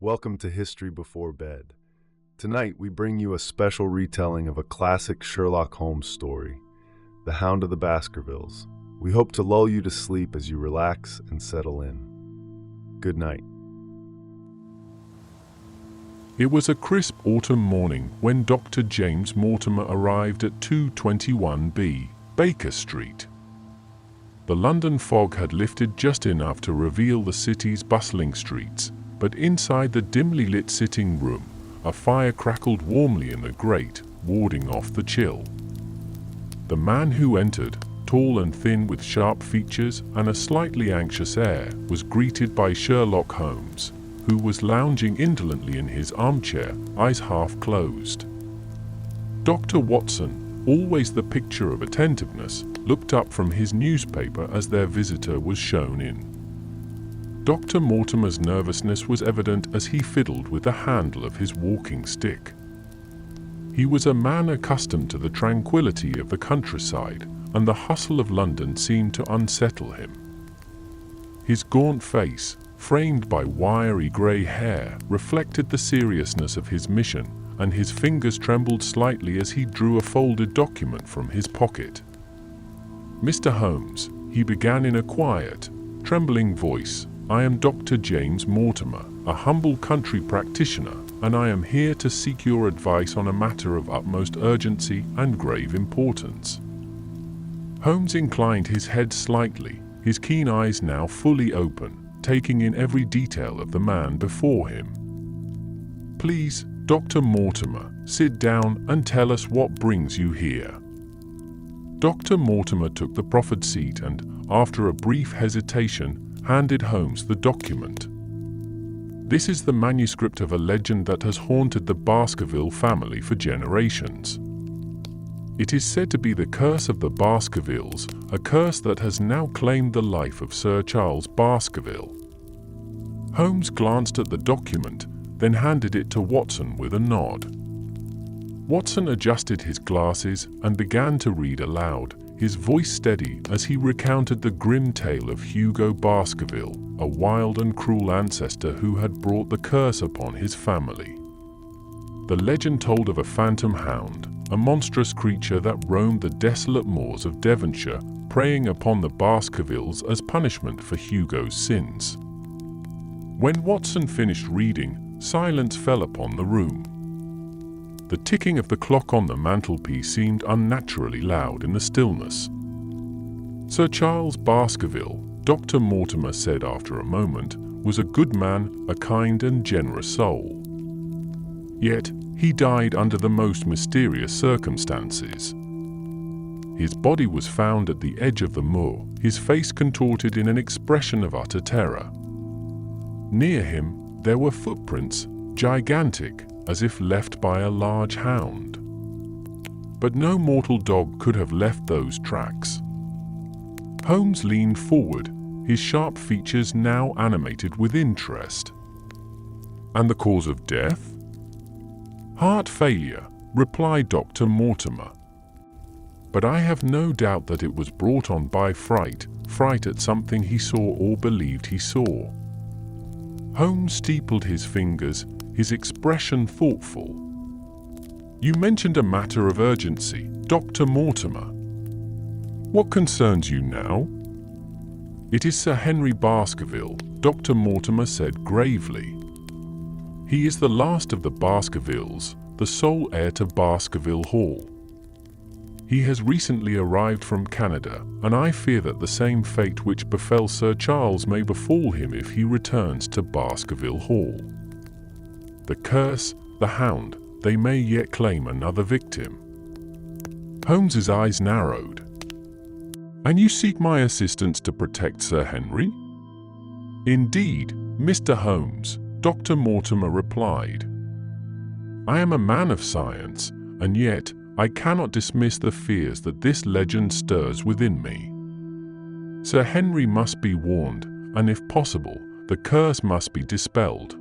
Welcome to History Before Bed. Tonight we bring you a special retelling of a classic Sherlock Holmes story, The Hound of the Baskervilles. We hope to lull you to sleep as you relax and settle in. Good night. It was a crisp autumn morning when Dr. James Mortimer arrived at 221B Baker Street. The London fog had lifted just enough to reveal the city's bustling streets, but inside the dimly lit sitting room, a fire crackled warmly in the grate, warding off the chill. The man who entered, tall and thin with sharp features and a slightly anxious air, was greeted by Sherlock Holmes, who was lounging indolently in his armchair, eyes half closed. Dr. Watson, always the picture of attentiveness, looked up from his newspaper as their visitor was shown in. Dr. Mortimer's nervousness was evident as he fiddled with the handle of his walking stick. He was a man accustomed to the tranquility of the countryside, and the hustle of London seemed to unsettle him. His gaunt face, framed by wiry grey hair, reflected the seriousness of his mission, and his fingers trembled slightly as he drew a folded document from his pocket. "Mr. Holmes," he began in a quiet, trembling voice, "I am Dr. James Mortimer, a humble country practitioner, and I am here to seek your advice on a matter of utmost urgency and grave importance." Holmes inclined his head slightly, his keen eyes now fully open, taking in every detail of the man before him. "Please, Dr. Mortimer, sit down and tell us what brings you here." Dr. Mortimer took the proffered seat and, after a brief hesitation, handed Holmes the document. "This is the manuscript of a legend that has haunted the Baskerville family for generations. It is said to be the curse of the Baskervilles, a curse that has now claimed the life of Sir Charles Baskerville." Holmes glanced at the document, then handed it to Watson with a nod. Watson adjusted his glasses and began to read aloud, his voice steady as he recounted the grim tale of Hugo Baskerville, a wild and cruel ancestor who had brought the curse upon his family. The legend told of a phantom hound, a monstrous creature that roamed the desolate moors of Devonshire, preying upon the Baskervilles as punishment for Hugo's sins. When Watson finished reading, silence fell upon the room. The ticking of the clock on the mantelpiece seemed unnaturally loud in the stillness. "Sir Charles Baskerville," Dr. Mortimer said after a moment, "was a good man, a kind and generous soul. Yet, he died under the most mysterious circumstances. His body was found at the edge of the moor, his face contorted in an expression of utter terror. Near him, there were footprints, gigantic, as if left by a large hound. But no mortal dog could have left those tracks." Holmes leaned forward, his sharp features now animated with interest. "And the cause of death?" "Heart failure," replied Dr. Mortimer. "But I have no doubt that it was brought on by fright at something he saw or believed he saw." Holmes steepled his fingers, his expression thoughtful. "You mentioned a matter of urgency, Dr. Mortimer. What concerns you now?" "It is Sir Henry Baskerville," Dr. Mortimer said gravely. "He is the last of the Baskervilles, the sole heir to Baskerville Hall. He has recently arrived from Canada, and I fear that the same fate which befell Sir Charles may befall him if he returns to Baskerville Hall. The curse, the hound, they may yet claim another victim." Holmes's eyes narrowed. "And you seek my assistance to protect Sir Henry?" "Indeed, Mr. Holmes," Dr. Mortimer replied. "I am a man of science, and yet I cannot dismiss the fears that this legend stirs within me. Sir Henry must be warned, and if possible, the curse must be dispelled.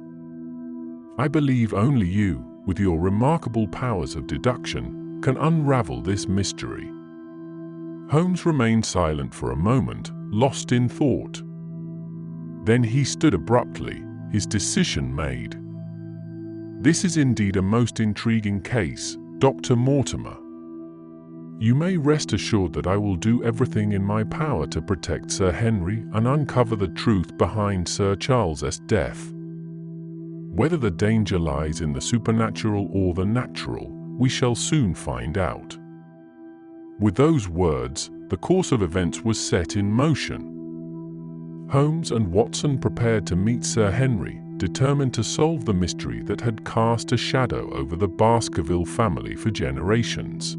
I believe only you, with your remarkable powers of deduction, can unravel this mystery." Holmes remained silent for a moment, lost in thought. Then he stood abruptly, his decision made. This is indeed a most intriguing case, Dr. Mortimer. You may rest assured that I will do everything in my power to protect Sir Henry and uncover the truth behind Sir Charles's death. Whether the danger lies in the supernatural or the natural, we shall soon find out. With those words, the course of events was set in motion. Holmes and Watson prepared to meet Sir Henry, determined to solve the mystery that had cast a shadow over the Baskerville family for generations.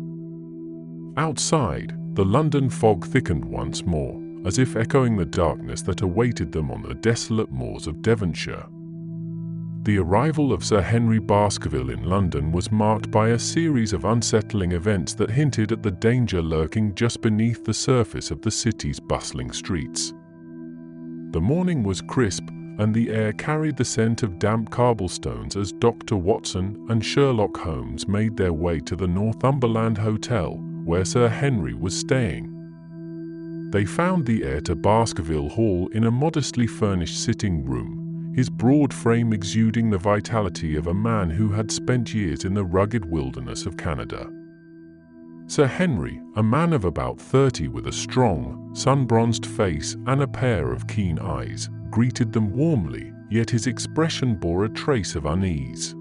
Outside, the London fog thickened once more, as if echoing the darkness that awaited them on the desolate moors of Devonshire. The arrival of Sir Henry Baskerville in London was marked by a series of unsettling events that hinted at the danger lurking just beneath the surface of the city's bustling streets. The morning was crisp, and the air carried the scent of damp cobblestones as Dr. Watson and Sherlock Holmes made their way to the Northumberland Hotel, where Sir Henry was staying. They found the heir to Baskerville Hall in a modestly furnished sitting room, his broad frame exuding the vitality of a man who had spent years in the rugged wilderness of Canada. Sir Henry, a man of about 30 with a strong, sun-bronzed face and a pair of keen eyes, greeted them warmly, yet his expression bore a trace of unease.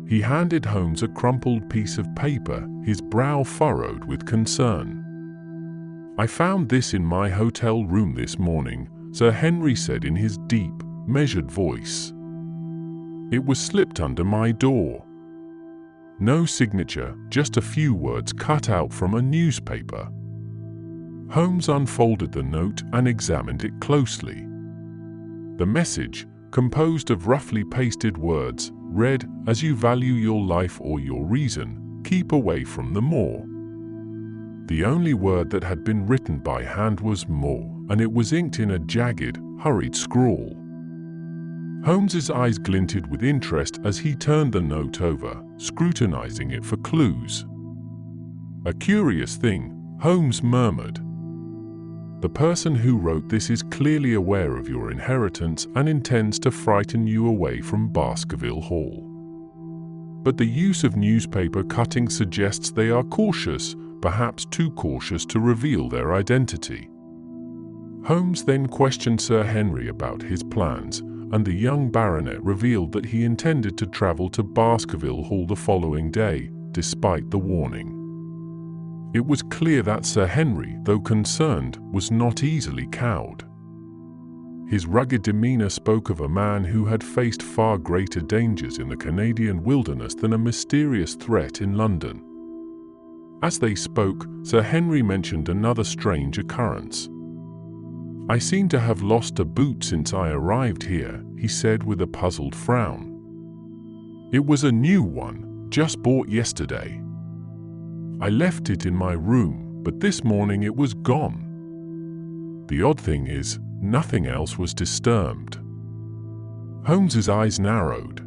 He handed Holmes a crumpled piece of paper, his brow furrowed with concern. "I found this in my hotel room this morning," Sir Henry said in his deep, measured voice. "It was slipped under my door. No signature, just a few words cut out from a newspaper." Holmes unfolded the note and examined it closely. The message, composed of roughly pasted words, read, "As you value your life or your reason, keep away from the moor." The only word that had been written by hand was "moor," and it was inked in a jagged, hurried scrawl. Holmes's eyes glinted with interest as he turned the note over, scrutinizing it for clues. "A curious thing," Holmes murmured. "The person who wrote this is clearly aware of your inheritance and intends to frighten you away from Baskerville Hall. But the use of newspaper cuttings suggests they are cautious, perhaps too cautious to reveal their identity." Holmes then questioned Sir Henry about his plans, and the young baronet revealed that he intended to travel to Baskerville Hall the following day, despite the warning. It was clear that Sir Henry, though concerned, was not easily cowed. His rugged demeanor spoke of a man who had faced far greater dangers in the Canadian wilderness than a mysterious threat in London. As they spoke, Sir Henry mentioned another strange occurrence. "I seem to have lost a boot since I arrived here," he said with a puzzled frown. "It was a new one, just bought yesterday. I left it in my room, but this morning it was gone. The odd thing is, nothing else was disturbed." Holmes's eyes narrowed.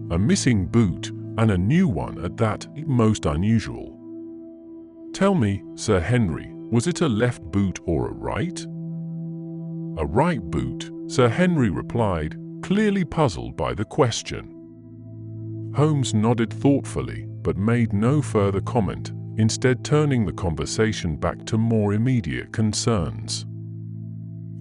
A missing boot, and a new one at that, most unusual. "Tell me, Sir Henry, was it a left boot or a right?" "A right boot," Sir Henry replied, clearly puzzled by the question. Holmes nodded thoughtfully, but made no further comment, instead turning the conversation back to more immediate concerns.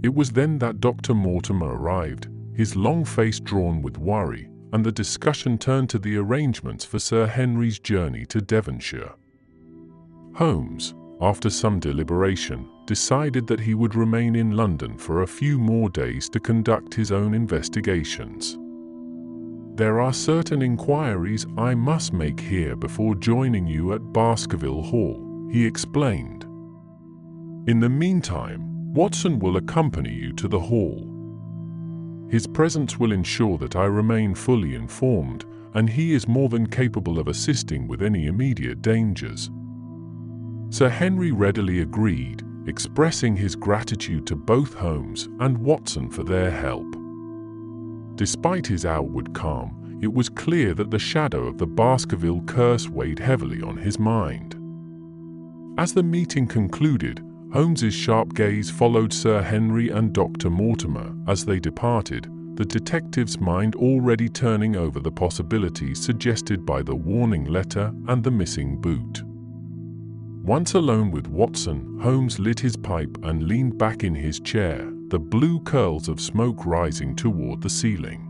It was then that Dr. Mortimer arrived, his long face drawn with worry, and the discussion turned to the arrangements for Sir Henry's journey to Devonshire. Holmes, after some deliberation, decided that he would remain in London for a few more days to conduct his own investigations. "There are certain inquiries I must make here before joining you at Baskerville Hall," he explained. "In the meantime, Watson will accompany you to the hall. His presence will ensure that I remain fully informed, and he is more than capable of assisting with any immediate dangers." Sir Henry readily agreed, expressing his gratitude to both Holmes and Watson for their help. Despite his outward calm, it was clear that the shadow of the Baskerville curse weighed heavily on his mind. As the meeting concluded, Holmes's sharp gaze followed Sir Henry and Dr. Mortimer as they departed, the detective's mind already turning over the possibilities suggested by the warning letter and the missing boot. Once alone with Watson, Holmes lit his pipe and leaned back in his chair, the blue curls of smoke rising toward the ceiling.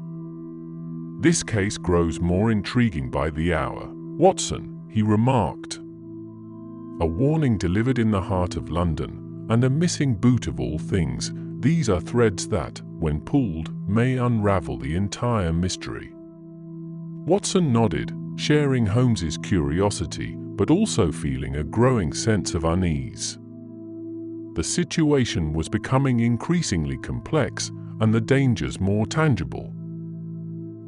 "This case grows more intriguing by the hour, Watson," he remarked. "A warning delivered in the heart of London, and a missing boot of all things. These are threads that, when pulled, may unravel the entire mystery." Watson nodded, sharing Holmes's curiosity, but also feeling a growing sense of unease. The situation was becoming increasingly complex, and the dangers more tangible.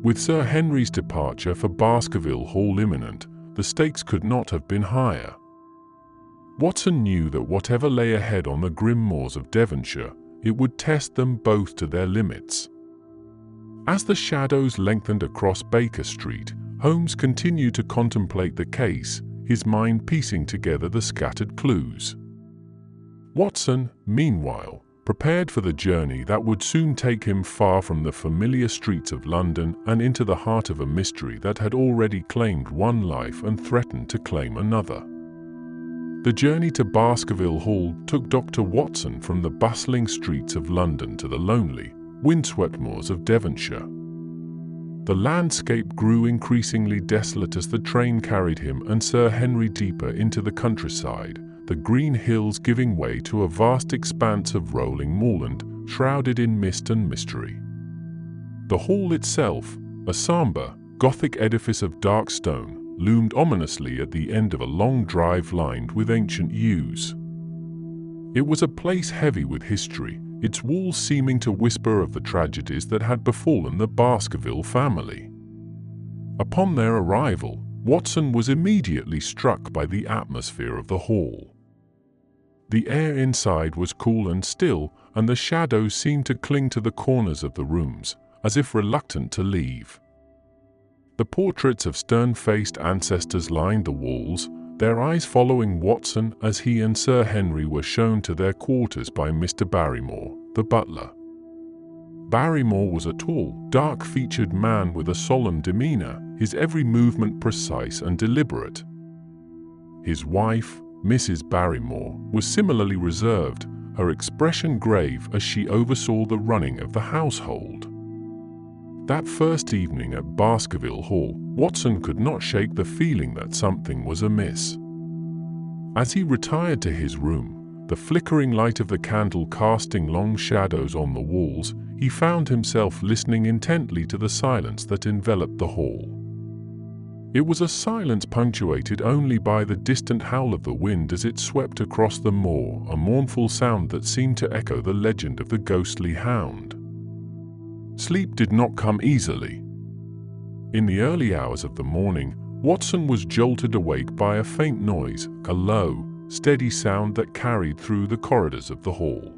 With Sir Henry's departure for Baskerville Hall imminent, the stakes could not have been higher. Watson knew that whatever lay ahead on the grim moors of Devonshire, it would test them both to their limits. As the shadows lengthened across Baker Street, Holmes continued to contemplate the case, his mind piecing together the scattered clues. Watson, meanwhile, prepared for the journey that would soon take him far from the familiar streets of London and into the heart of a mystery that had already claimed one life and threatened to claim another. The journey to Baskerville Hall took Dr. Watson from the bustling streets of London to the lonely, windswept moors of Devonshire. The landscape grew increasingly desolate as the train carried him and Sir Henry deeper into the countryside, the green hills giving way to a vast expanse of rolling moorland, shrouded in mist and mystery. The hall itself, a sombre, Gothic edifice of dark stone, loomed ominously at the end of a long drive lined with ancient yews. It was a place heavy with history, its walls seeming to whisper of the tragedies that had befallen the Baskerville family. Upon their arrival, Watson was immediately struck by the atmosphere of the hall. The air inside was cool and still, and the shadows seemed to cling to the corners of the rooms, as if reluctant to leave. The portraits of stern-faced ancestors lined the walls, their eyes following Watson as he and Sir Henry were shown to their quarters by Mr. Barrymore, the butler. Barrymore was a tall, dark-featured man with a solemn demeanor, his every movement precise and deliberate. His wife, Mrs. Barrymore, was similarly reserved, her expression grave as she oversaw the running of the household. That first evening at Baskerville Hall, Watson could not shake the feeling that something was amiss. As he retired to his room, the flickering light of the candle casting long shadows on the walls, he found himself listening intently to the silence that enveloped the hall. It was a silence punctuated only by the distant howl of the wind as it swept across the moor, a mournful sound that seemed to echo the legend of the ghostly hound. Sleep did not come easily. In the early hours of the morning, Watson was jolted awake by a faint noise, a low, steady sound that carried through the corridors of the hall.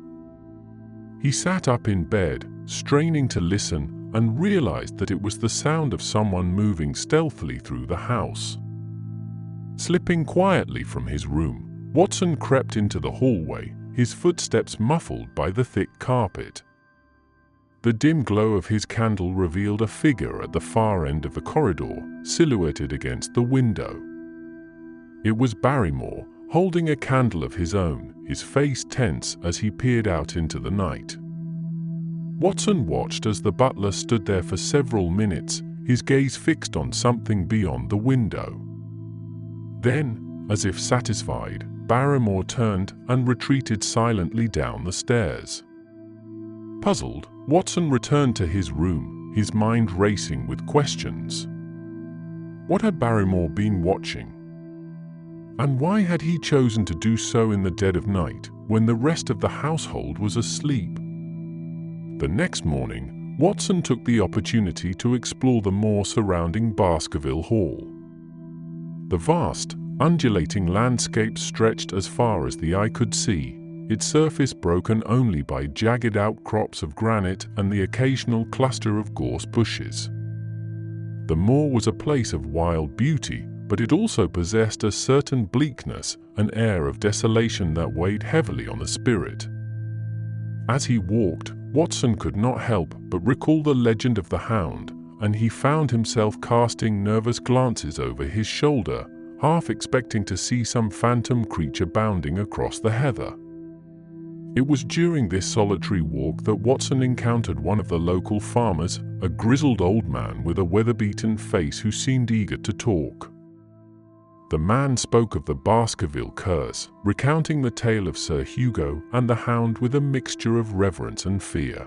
He sat up in bed, straining to listen, and realized that it was the sound of someone moving stealthily through the house. Slipping quietly from his room, Watson crept into the hallway, his footsteps muffled by the thick carpet. The dim glow of his candle revealed a figure at the far end of the corridor, silhouetted against the window. It was Barrymore, holding a candle of his own, his face tense as he peered out into the night. Watson watched as the butler stood there for several minutes, his gaze fixed on something beyond the window. Then, as if satisfied, Barrymore turned and retreated silently down the stairs. Puzzled, Watson returned to his room, his mind racing with questions. What had Barrymore been watching? And why had he chosen to do so in the dead of night, when the rest of the household was asleep? The next morning, Watson took the opportunity to explore the moor surrounding Baskerville Hall. The vast, undulating landscape stretched as far as the eye could see, its surface broken only by jagged outcrops of granite and the occasional cluster of gorse bushes. The moor was a place of wild beauty, but it also possessed a certain bleakness, an air of desolation that weighed heavily on the spirit. As he walked, Watson could not help but recall the legend of the Hound, and he found himself casting nervous glances over his shoulder, half expecting to see some phantom creature bounding across the heather. It was during this solitary walk that Watson encountered one of the local farmers, a grizzled old man with a weather-beaten face who seemed eager to talk. The man spoke of the Baskerville curse, recounting the tale of Sir Hugo and the Hound with a mixture of reverence and fear.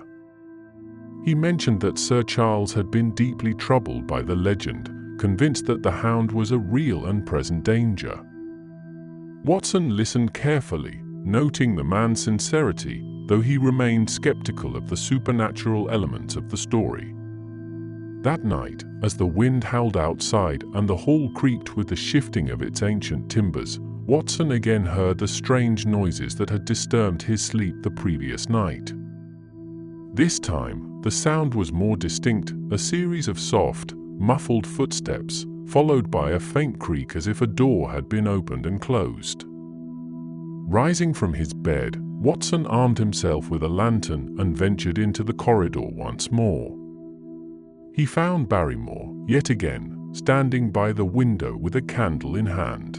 He mentioned that Sir Charles had been deeply troubled by the legend, convinced that the Hound was a real and present danger. Watson listened carefully, noting the man's sincerity, though he remained skeptical of the supernatural elements of the story. That night, as the wind howled outside and the hall creaked with the shifting of its ancient timbers, Watson again heard the strange noises that had disturbed his sleep the previous night. This time, the sound was more distinct, a series of soft, muffled footsteps, followed by a faint creak as if a door had been opened and closed. Rising from his bed, Watson armed himself with a lantern and ventured into the corridor once more. He found Barrymore, yet again, standing by the window with a candle in hand.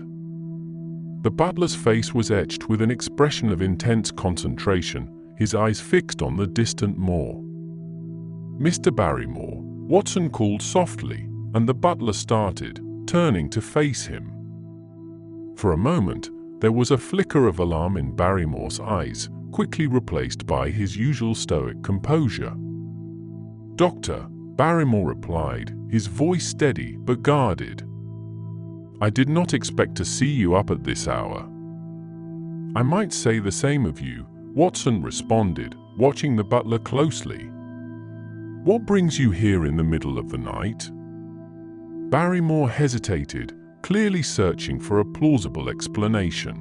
The butler's face was etched with an expression of intense concentration, his eyes fixed on the distant moor. "Mr. Barrymore," Watson called softly, and the butler started, turning to face him. For a moment, there was a flicker of alarm in Barrymore's eyes, quickly replaced by his usual stoic composure. "Doctor," Barrymore replied, his voice steady but guarded. "I did not expect to see you up at this hour." "I might say the same of you," Watson responded, watching the butler closely. "What brings you here in the middle of the night?" Barrymore hesitated, clearly searching for a plausible explanation.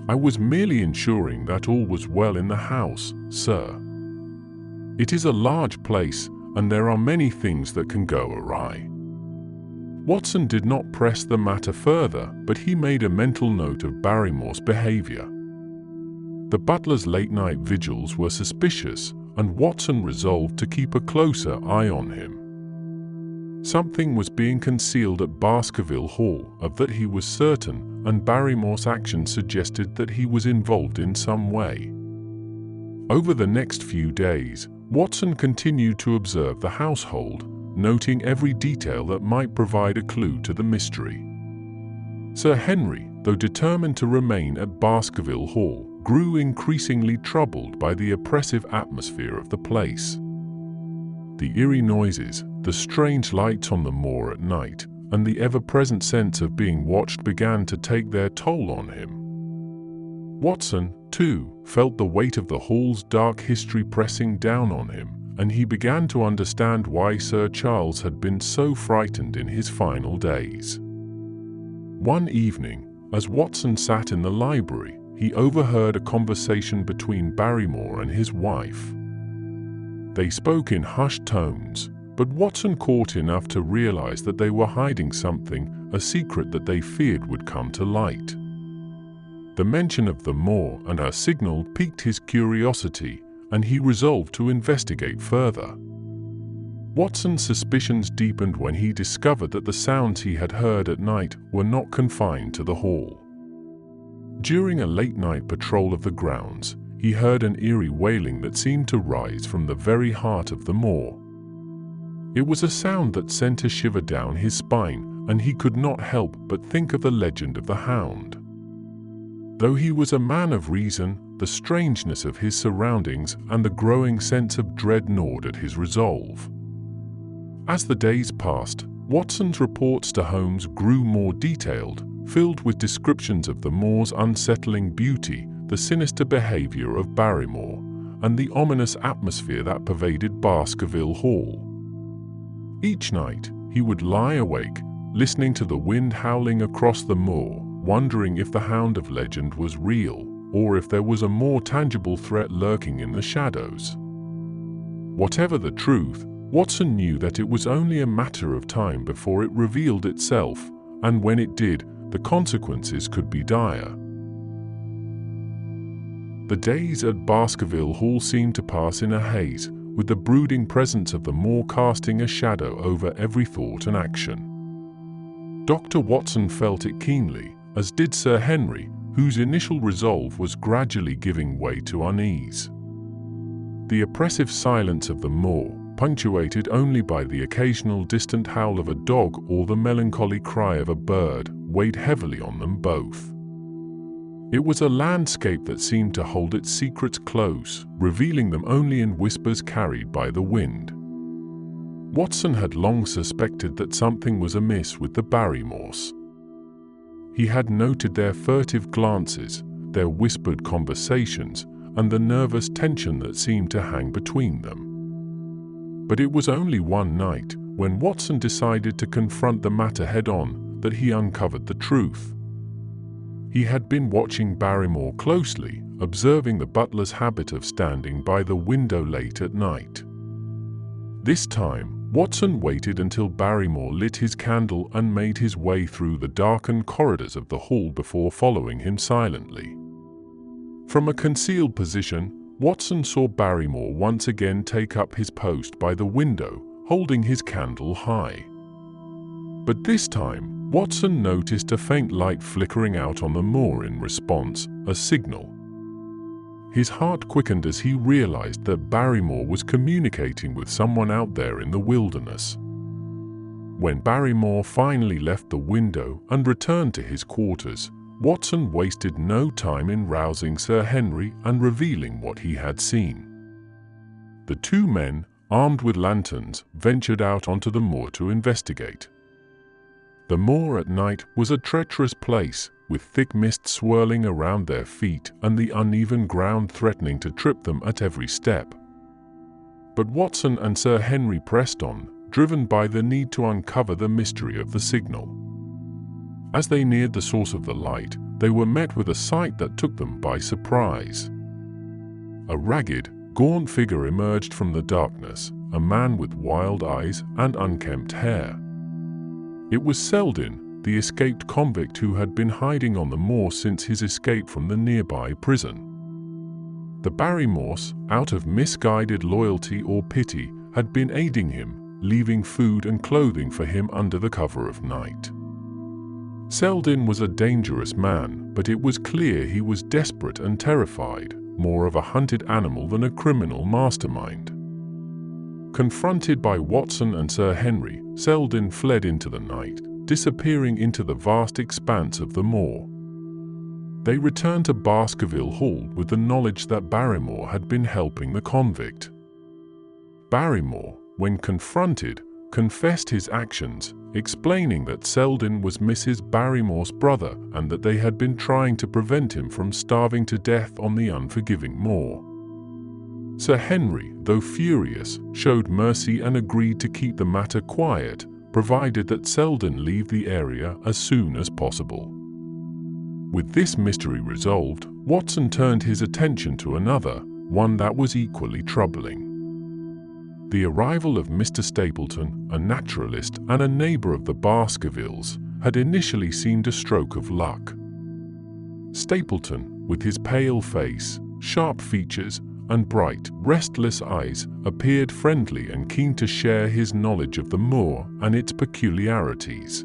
"I was merely ensuring that all was well in the house, sir. It is a large place, and there are many things that can go awry." Watson did not press the matter further, but he made a mental note of Barrymore's behavior. The butler's late-night vigils were suspicious, and Watson resolved to keep a closer eye on him. Something was being concealed at Baskerville Hall, of that he was certain, and Barrymore's actions suggested that he was involved in some way. Over the next few days, Watson continued to observe the household, noting every detail that might provide a clue to the mystery. Sir Henry, though determined to remain at Baskerville Hall, grew increasingly troubled by the oppressive atmosphere of the place. The eerie noises, the strange lights on the moor at night, and the ever-present sense of being watched began to take their toll on him. Watson, too, felt the weight of the hall's dark history pressing down on him, and he began to understand why Sir Charles had been so frightened in his final days. One evening, as Watson sat in the library, he overheard a conversation between Barrymore and his wife. They spoke in hushed tones, but Watson caught enough to realize that they were hiding something, a secret that they feared would come to light. The mention of the moor and her signal piqued his curiosity, and he resolved to investigate further. Watson's suspicions deepened when he discovered that the sounds he had heard at night were not confined to the hall. During a late-night patrol of the grounds, he heard an eerie wailing that seemed to rise from the very heart of the moor. It was a sound that sent a shiver down his spine, and he could not help but think of the legend of the Hound. Though he was a man of reason, the strangeness of his surroundings and the growing sense of dread gnawed at his resolve. As the days passed, Watson's reports to Holmes grew more detailed, filled with descriptions of the moor's unsettling beauty, the sinister behavior of Barrymore, and the ominous atmosphere that pervaded Baskerville Hall. Each night, he would lie awake, listening to the wind howling across the moor, wondering if the Hound of legend was real, or if there was a more tangible threat lurking in the shadows. Whatever the truth, Watson knew that it was only a matter of time before it revealed itself, and when it did, the consequences could be dire. The days at Baskerville Hall seemed to pass in a haze, with the brooding presence of the moor casting a shadow over every thought and action. Dr. Watson felt it keenly, as did Sir Henry, whose initial resolve was gradually giving way to unease. The oppressive silence of the moor, punctuated only by the occasional distant howl of a dog or the melancholy cry of a bird, weighed heavily on them both. It was a landscape that seemed to hold its secrets close, revealing them only in whispers carried by the wind. Watson had long suspected that something was amiss with the Barrymores. He had noted their furtive glances, their whispered conversations, and the nervous tension that seemed to hang between them. But it was only one night, when Watson decided to confront the matter head-on, that he uncovered the truth. He had been watching Barrymore closely, observing the butler's habit of standing by the window late at night. This time, Watson waited until Barrymore lit his candle and made his way through the darkened corridors of the hall before following him silently. From a concealed position, Watson saw Barrymore once again take up his post by the window, holding his candle high. But this time, Watson noticed a faint light flickering out on the moor in response, a signal. His heart quickened as he realized that Barrymore was communicating with someone out there in the wilderness. When Barrymore finally left the window and returned to his quarters, Watson wasted no time in rousing Sir Henry and revealing what he had seen. The two men, armed with lanterns, ventured out onto the moor to investigate. The moor at night was a treacherous place, with thick mist swirling around their feet and the uneven ground threatening to trip them at every step. But Watson and Sir Henry pressed on, driven by the need to uncover the mystery of the signal. As they neared the source of the light, they were met with a sight that took them by surprise. A ragged, gaunt figure emerged from the darkness, a man with wild eyes and unkempt hair. It was Selden, the escaped convict who had been hiding on the moor since his escape from the nearby prison. The Barrymores, out of misguided loyalty or pity, had been aiding him, leaving food and clothing for him under the cover of night. Selden was a dangerous man, but it was clear he was desperate and terrified, more of a hunted animal than a criminal mastermind. Confronted by Watson and Sir Henry, Selden fled into the night, disappearing into the vast expanse of the moor. They returned to Baskerville Hall with the knowledge that Barrymore had been helping the convict. Barrymore, when confronted, confessed his actions, explaining that Selden was Mrs. Barrymore's brother and that they had been trying to prevent him from starving to death on the unforgiving moor. Sir Henry, though furious, showed mercy and agreed to keep the matter quiet, provided that Selden leave the area as soon as possible. With this mystery resolved, Watson turned his attention to another, one that was equally troubling. The arrival of Mr. Stapleton, a naturalist and a neighbor of the Baskervilles, had initially seemed a stroke of luck. Stapleton, with his pale face, sharp features, and bright, restless eyes, appeared friendly and keen to share his knowledge of the moor and its peculiarities.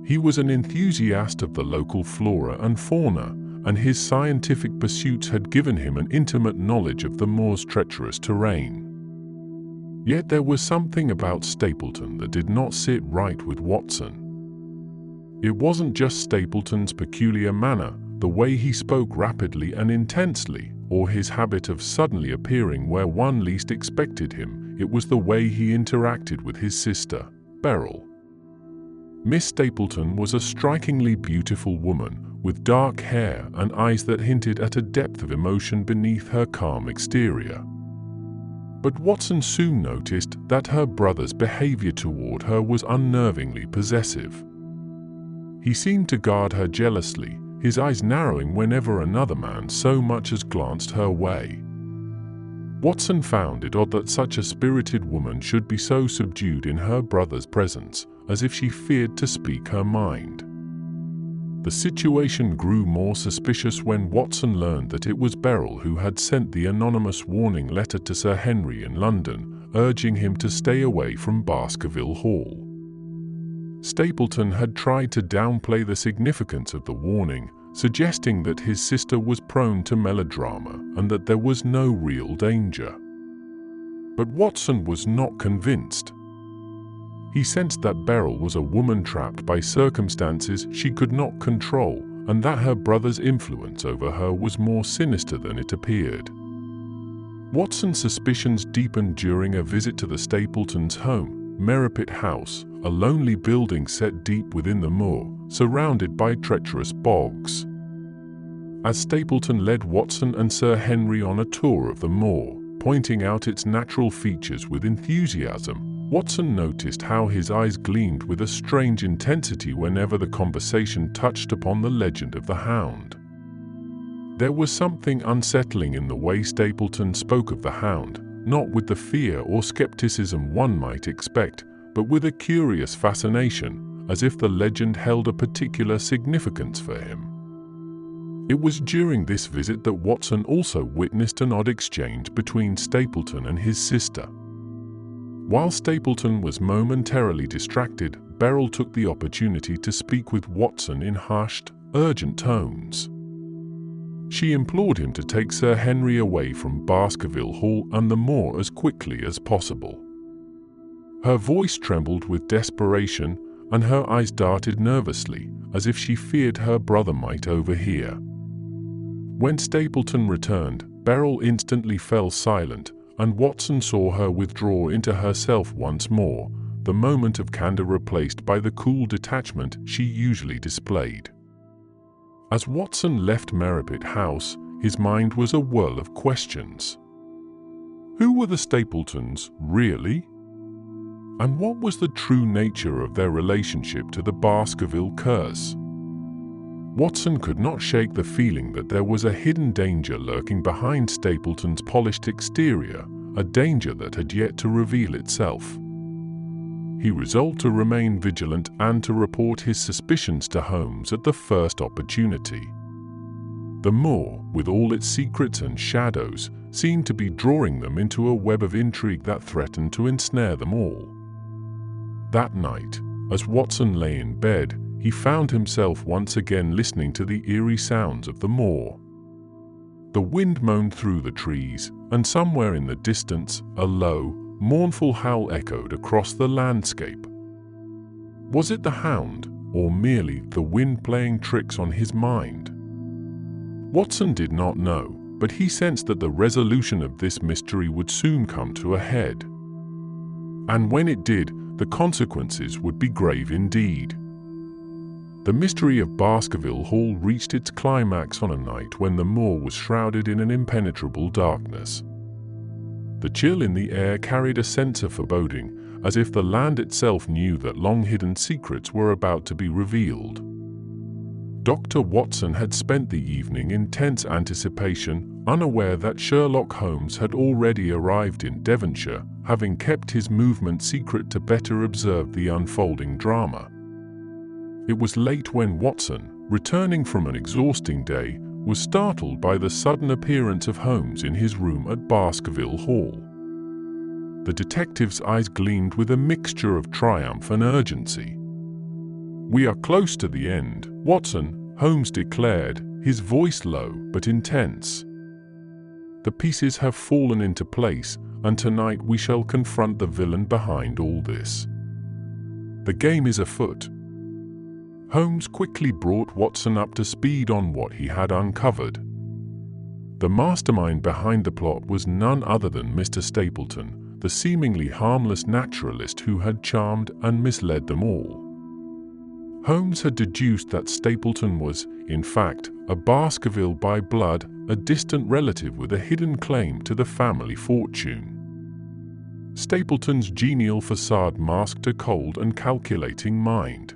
He was an enthusiast of the local flora and fauna, and his scientific pursuits had given him an intimate knowledge of the moor's treacherous terrain. Yet there was something about Stapleton that did not sit right with Watson. It wasn't just Stapleton's peculiar manner, the way he spoke rapidly and intensely, or his habit of suddenly appearing where one least expected him. It was the way he interacted with his sister, Beryl. Miss Stapleton was a strikingly beautiful woman, with dark hair and eyes that hinted at a depth of emotion beneath her calm exterior. But Watson soon noticed that her brother's behavior toward her was unnervingly possessive. He seemed to guard her jealously, his eyes narrowing whenever another man so much as glanced her way. Watson found it odd that such a spirited woman should be so subdued in her brother's presence, as if she feared to speak her mind. The The situation grew more suspicious when Watson learned that it was Beryl who had sent the anonymous warning letter to Sir Henry in London, urging him to stay away from Baskerville Hall. Stapleton had tried to downplay the significance of the warning, suggesting that his sister was prone to melodrama and that there was no real danger. But Watson was not convinced. He sensed that Beryl was a woman trapped by circumstances she could not control, and that her brother's influence over her was more sinister than it appeared. Watson's suspicions deepened during a visit to the Stapletons' home, Narrated House, a lonely building set deep within the moor, surrounded by treacherous bogs. As Stapleton led Watson and Sir Henry on a tour of the moor, pointing out its natural features with enthusiasm, Watson noticed how his eyes gleamed with a strange intensity whenever the conversation touched upon the legend of the Hound. There was something unsettling in the way Stapleton spoke of the Hound, not with the fear or skepticism one might expect, but with a curious fascination, as if the legend held a particular significance for him. It was during this visit that Watson also witnessed an odd exchange between Stapleton and his sister. While Stapleton was momentarily distracted, Beryl took the opportunity to speak with Watson in hushed, urgent tones. She implored him to take Sir Henry away from Baskerville Hall and the moor as quickly as possible. Her voice trembled with desperation, and her eyes darted nervously, as if she feared her brother might overhear. When Stapleton returned, Beryl instantly fell silent, and Watson saw her withdraw into herself once more, the moment of candor replaced by the cool detachment she usually displayed. As Watson left Narrated House, his mind was a whirl of questions. Who were the Stapletons, really? And what was the true nature of their relationship to the Baskerville curse? Watson could not shake the feeling that there was a hidden danger lurking behind Stapleton's polished exterior, a danger that had yet to reveal itself. He resolved to remain vigilant and to report his suspicions to Holmes at the first opportunity. The moor, with all its secrets and shadows, seemed to be drawing them into a web of intrigue that threatened to ensnare them all. That night, as Watson lay in bed, he found himself once again listening to the eerie sounds of the moor. The wind moaned through the trees, and somewhere in the distance, a low, mournful howl echoed across the landscape. Was it the Hound, or merely the wind playing tricks on his mind? Watson did not know, but he sensed that the resolution of this mystery would soon come to a head. And when it did, the consequences would be grave indeed. The mystery of Baskerville Hall reached its climax on a night when the moor was shrouded in an impenetrable darkness. The chill in the air carried a sense of foreboding, as if the land itself knew that long-hidden secrets were about to be revealed. Dr. Watson had spent the evening in tense anticipation, unaware that Sherlock Holmes had already arrived in Devonshire, having kept his movements secret to better observe the unfolding drama. It was late when Watson, returning from an exhausting day, was startled by the sudden appearance of Holmes in his room at Baskerville Hall. The detective's eyes gleamed with a mixture of triumph and urgency. "We are close to the end, Watson," Holmes declared, his voice low but intense. "The pieces have fallen into place, and tonight we shall confront the villain behind all this. The game is afoot." Holmes quickly brought Watson up to speed on what he had uncovered. The mastermind behind the plot was none other than Mr. Stapleton, the seemingly harmless naturalist who had charmed and misled them all. Holmes had deduced that Stapleton was, in fact, a Baskerville by blood, a distant relative with a hidden claim to the family fortune. Stapleton's genial facade masked a cold and calculating mind.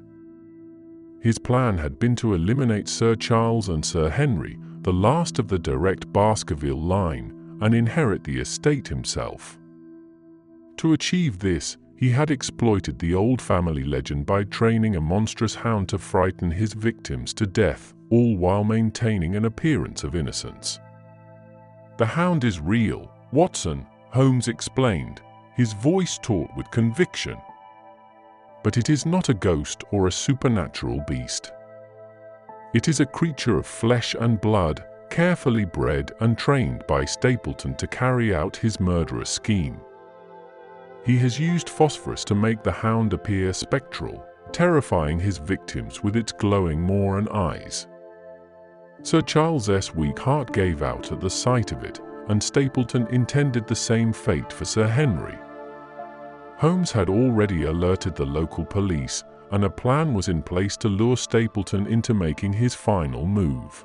His plan had been to eliminate Sir Charles and Sir Henry, the last of the direct Baskerville line, and inherit the estate himself. To achieve this, He had exploited the old family legend by training a monstrous hound to frighten his victims to death, all while maintaining an appearance of innocence. "The hound is real, Watson," Holmes explained, his voice taut with conviction. "But it is not a ghost or a supernatural beast. It is a creature of flesh and blood, carefully bred and trained by Stapleton to carry out his murderous scheme. He has used phosphorus to make the hound appear spectral, terrifying his victims with its glowing maw and eyes." Sir Charles' weak heart gave out at the sight of it, and Stapleton intended the same fate for Sir Henry. Holmes had already alerted the local police, and a plan was in place to lure Stapleton into making his final move.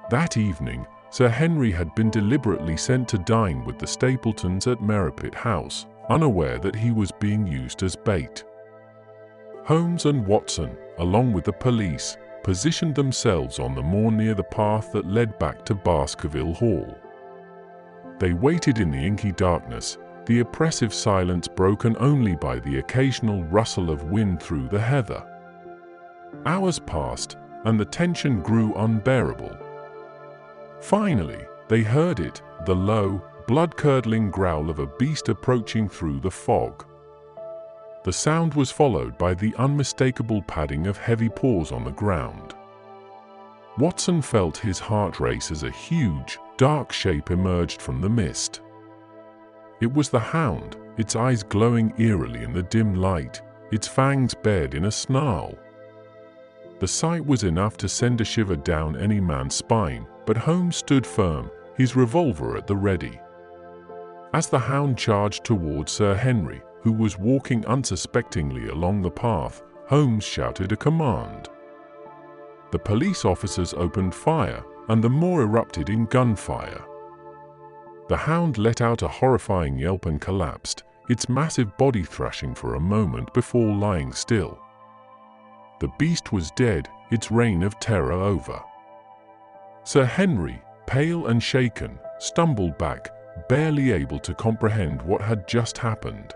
That evening, Sir Henry had been deliberately sent to dine with the Stapletons at Narrated House, unaware that he was being used as bait. Holmes and Watson, along with the police, positioned themselves on the moor near the path that led back to Baskerville Hall. They waited in the inky darkness, the oppressive silence broken only by the occasional rustle of wind through the heather. Hours passed, and the tension grew unbearable. Finally, they heard it, the low, blood-curdling growl of a beast approaching through the fog. The sound was followed by the unmistakable padding of heavy paws on the ground. Watson felt his heart race as a huge, dark shape emerged from the mist. It was the hound, its eyes glowing eerily in the dim light, its fangs bared in a snarl. The sight was enough to send a shiver down any man's spine, but Holmes stood firm, his revolver at the ready. As the hound charged towards Sir Henry, who was walking unsuspectingly along the path, Holmes shouted a command. The police officers opened fire, and the moor erupted in gunfire. The hound let out a horrifying yelp and collapsed, its massive body thrashing for a moment before lying still. The beast was dead, its reign of terror over. Sir Henry, pale and shaken, stumbled back, barely able to comprehend what had just happened.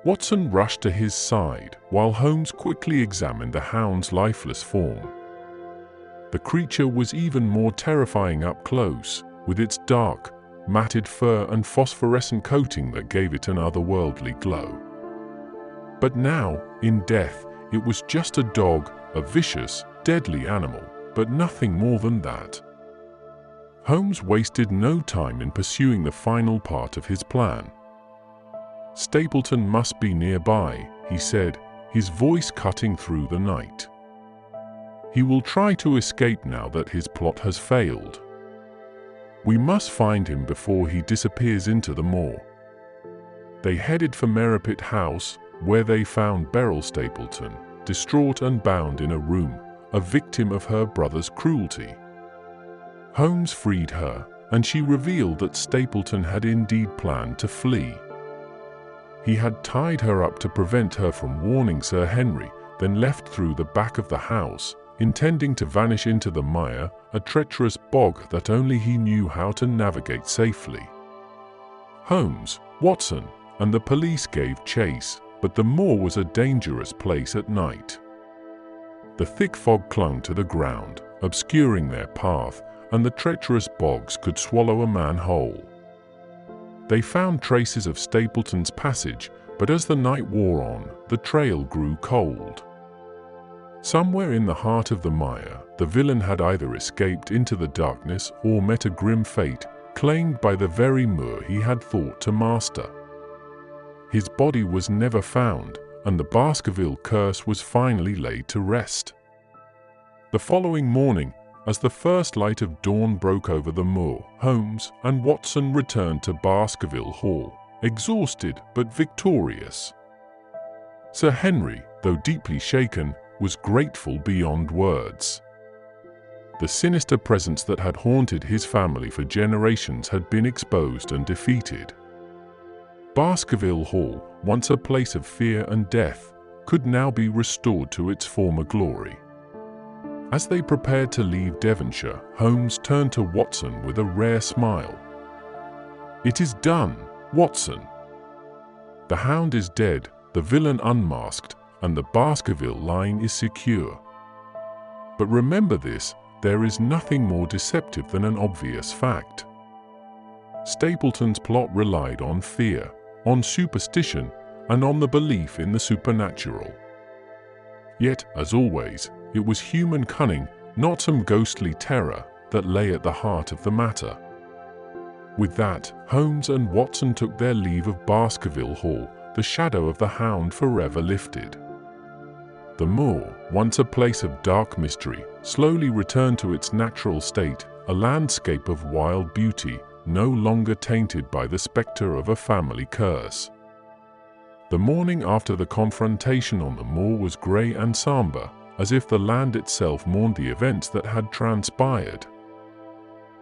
Watson rushed to his side, while Holmes quickly examined the hound's lifeless form. The creature was even more terrifying up close, with its dark, matted fur and phosphorescent coating that gave it an otherworldly glow. But now, in death, it was just a dog, a vicious, deadly animal, but nothing more than that. Holmes wasted no time in pursuing the final part of his plan. "Stapleton must be nearby," he said, his voice cutting through the night. "He will try to escape now that his plot has failed. We must find him before he disappears into the moor." They headed for Narrated House, where they found Beryl Stapleton, distraught and bound in a room, a victim of her brother's cruelty. Holmes freed her, and she revealed that Stapleton had indeed planned to flee. He had tied her up to prevent her from warning Sir Henry, then left through the back of the house, intending to vanish into the mire, a treacherous bog that only he knew how to navigate safely. Holmes, Watson, and the police gave chase, but the moor was a dangerous place at night. The thick fog clung to the ground, obscuring their path, and the treacherous bogs could swallow a man whole. They found traces of Stapleton's passage, but as the night wore on, the trail grew cold. Somewhere in the heart of the mire, the villain had either escaped into the darkness or met a grim fate, claimed by the very moor he had thought to master. His body was never found, and the Baskerville curse was finally laid to rest. The following morning, as the first light of dawn broke over the moor, Holmes and Watson returned to Baskerville Hall, exhausted but victorious. Sir Henry, though deeply shaken, was grateful beyond words. The sinister presence that had haunted his family for generations had been exposed and defeated. Baskerville Hall, once a place of fear and death, could now be restored to its former glory. As they prepared to leave Devonshire, Holmes turned to Watson with a rare smile. "It is done, Watson." The Hound is dead, the villain unmasked, and the Baskerville line is secure. But remember this, there is nothing more deceptive than an obvious fact. Stapleton's plot relied on fear, on superstition, and on the belief in the supernatural. Yet, as always, it was human cunning, not some ghostly terror, that lay at the heart of the matter. With that, Holmes and Watson took their leave of Baskerville Hall, the shadow of the Hound forever lifted. The moor, once a place of dark mystery, slowly returned to its natural state, a landscape of wild beauty, no longer tainted by the spectre of a family curse. The morning after the confrontation on the moor was grey and sombre, as if the land itself mourned the events that had transpired.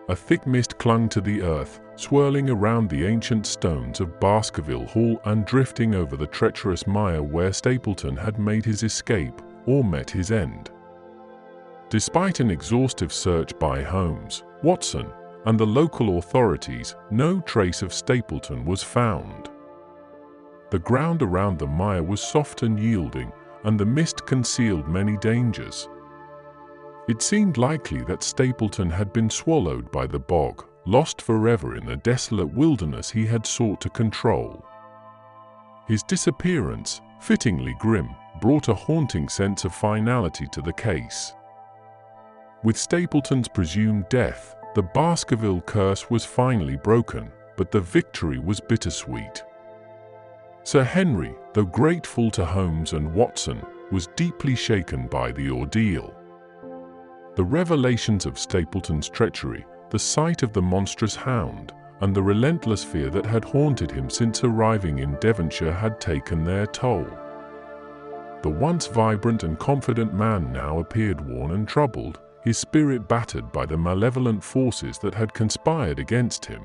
A thick mist clung to the earth, swirling around the ancient stones of Baskerville Hall and drifting over the treacherous mire where Stapleton had made his escape or met his end. Despite an exhaustive search by Holmes, Watson, and the local authorities, no trace of Stapleton was found. The ground around the mire was soft and yielding, and the mist concealed many dangers. It seemed likely that Stapleton had been swallowed by the bog, lost forever in the desolate wilderness he had sought to control. His disappearance, fittingly grim, brought a haunting sense of finality to the case. With Stapleton's presumed death, the Baskerville curse was finally broken, but the victory was bittersweet. Sir Henry, though grateful to Holmes and Watson, was deeply shaken by the ordeal. The revelations of Stapleton's treachery, the sight of the monstrous Hound, and the relentless fear that had haunted him since arriving in Devonshire had taken their toll. The once vibrant and confident man now appeared worn and troubled, his spirit battered by the malevolent forces that had conspired against him.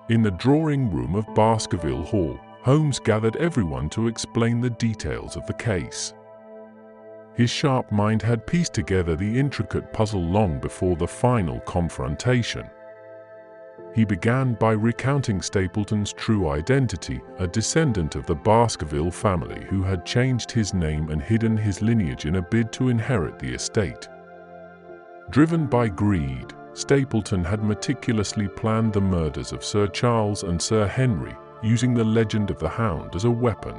In the drawing room of Baskerville Hall, Holmes gathered everyone to explain the details of the case. His sharp mind had pieced together the intricate puzzle long before the final confrontation. He began by recounting Stapleton's true identity, a descendant of the Baskerville family who had changed his name and hidden his lineage in a bid to inherit the estate. Driven by greed, Stapleton had meticulously planned the murders of Sir Charles and Sir Henry, using the legend of the Hound as a weapon.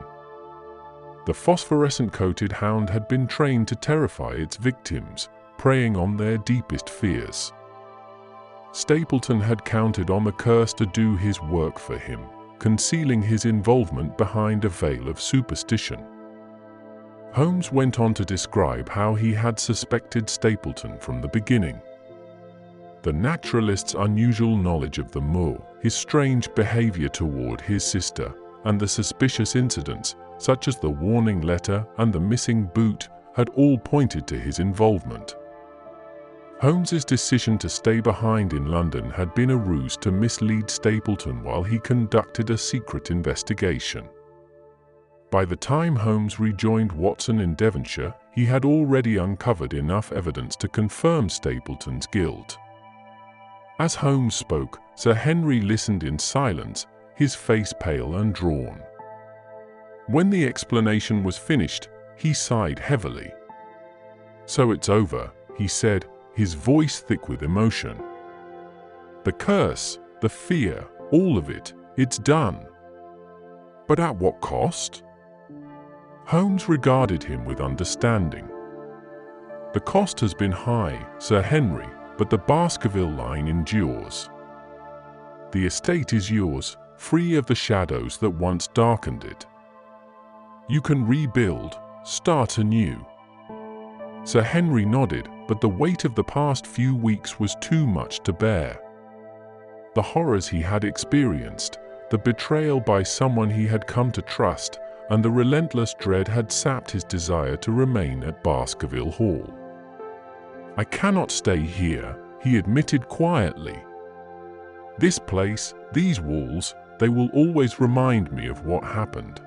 The phosphorescent-coated Hound had been trained to terrify its victims, preying on their deepest fears. Stapleton had counted on the curse to do his work for him, concealing his involvement behind a veil of superstition. Holmes went on to describe how he had suspected Stapleton from the beginning. The naturalist's unusual knowledge of the moor, his strange behavior toward his sister, and the suspicious incidents, such as the warning letter and the missing boot, had all pointed to his involvement. Holmes's decision to stay behind in London had been a ruse to mislead Stapleton while he conducted a secret investigation. By the time Holmes rejoined Watson in Devonshire, he had already uncovered enough evidence to confirm Stapleton's guilt. As Holmes spoke, Sir Henry listened in silence, his face pale and drawn. When the explanation was finished, he sighed heavily. "So it's over," he said, his voice thick with emotion. "The curse, the fear, all of it, it's done. But at what cost?" Holmes regarded him with understanding. "The cost has been high, Sir Henry, but the Baskerville line endures. The estate is yours, free of the shadows that once darkened it. You can rebuild, start anew." Sir Henry nodded, but the weight of the past few weeks was too much to bear. The horrors he had experienced, the betrayal by someone he had come to trust, and the relentless dread had sapped his desire to remain at Baskerville Hall. "I cannot stay here," he admitted quietly. "This place, these walls, they will always remind me of what happened.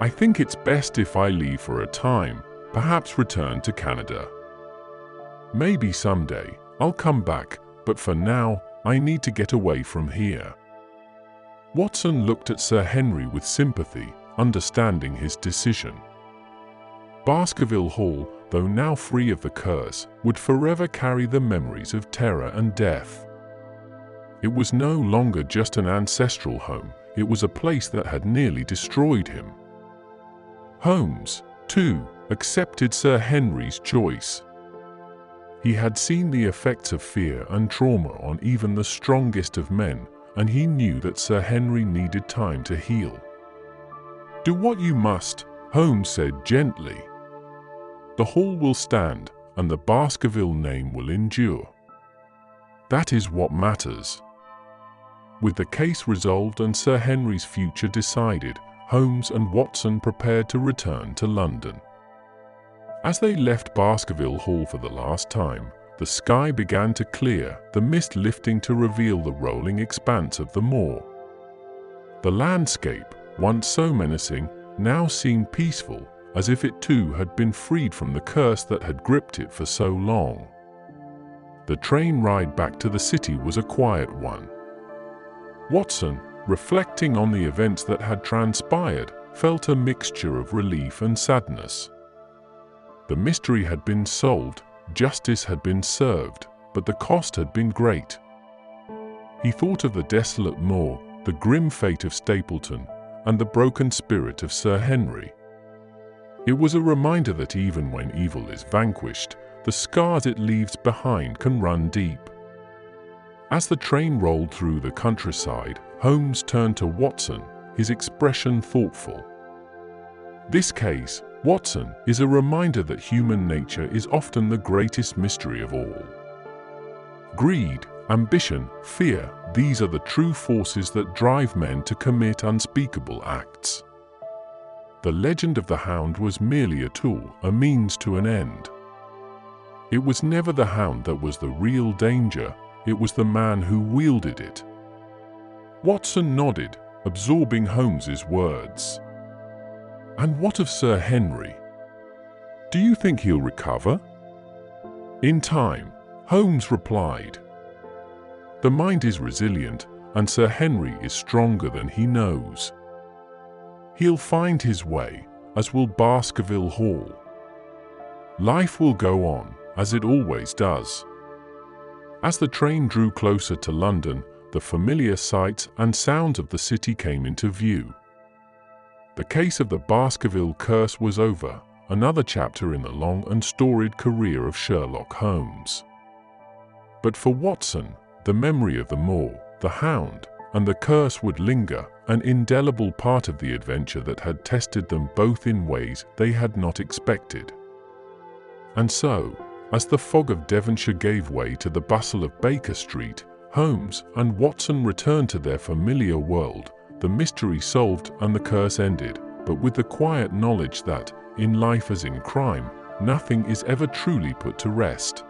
I think it's best if I leave for a time, perhaps return to Canada. Maybe someday I'll come back, but for now, I need to get away from here." Watson looked at Sir Henry with sympathy, understanding his decision. Baskerville Hall, though now free of the curse, would forever carry the memories of terror and death. It was no longer just an ancestral home, it was a place that had nearly destroyed him. Holmes, too, accepted Sir Henry's choice. He had seen the effects of fear and trauma on even the strongest of men, and he knew that Sir Henry needed time to heal. "Do what you must," Holmes said gently. "The hall will stand, and the Baskerville name will endure. That is what matters." With the case resolved and Sir Henry's future decided, Holmes and Watson prepared to return to London. As they left Baskerville Hall for the last time, the sky began to clear, the mist lifting to reveal the rolling expanse of the moor. The landscape, once so menacing, now seemed peaceful, as if it too had been freed from the curse that had gripped it for so long. The train ride back to the city was a quiet one. Watson, reflecting on the events that had transpired, felt a mixture of relief and sadness. The mystery had been solved, justice had been served, but the cost had been great. He thought of the desolate moor, the grim fate of Stapleton, and the broken spirit of Sir Henry. It was a reminder that even when evil is vanquished, the scars it leaves behind can run deep. As the train rolled through the countryside, Holmes turned to Watson, his expression thoughtful. "This case, Watson, is a reminder that human nature is often the greatest mystery of all. Greed, ambition, fear, these are the true forces that drive men to commit unspeakable acts. The legend of the Hound was merely a tool, a means to an end. It was never the Hound that was the real danger, it was the man who wielded it." Watson nodded, absorbing Holmes's words. "And what of Sir Henry? Do you think he'll recover?" "In time," Holmes replied. "The mind is resilient, and Sir Henry is stronger than he knows. He'll find his way, as will Baskerville Hall. Life will go on, as it always does." As the train drew closer to London, the familiar sights and sounds of the city came into view. The case of the Baskerville curse was over, another chapter in the long and storied career of Sherlock Holmes. But for Watson, the memory of the moor, the Hound, and the curse would linger, an indelible part of the adventure that had tested them both in ways they had not expected. And so, as the fog of Devonshire gave way to the bustle of Baker Street, Holmes and Watson returned to their familiar world, the mystery solved and the curse ended, but with the quiet knowledge that, in life as in crime, nothing is ever truly put to rest.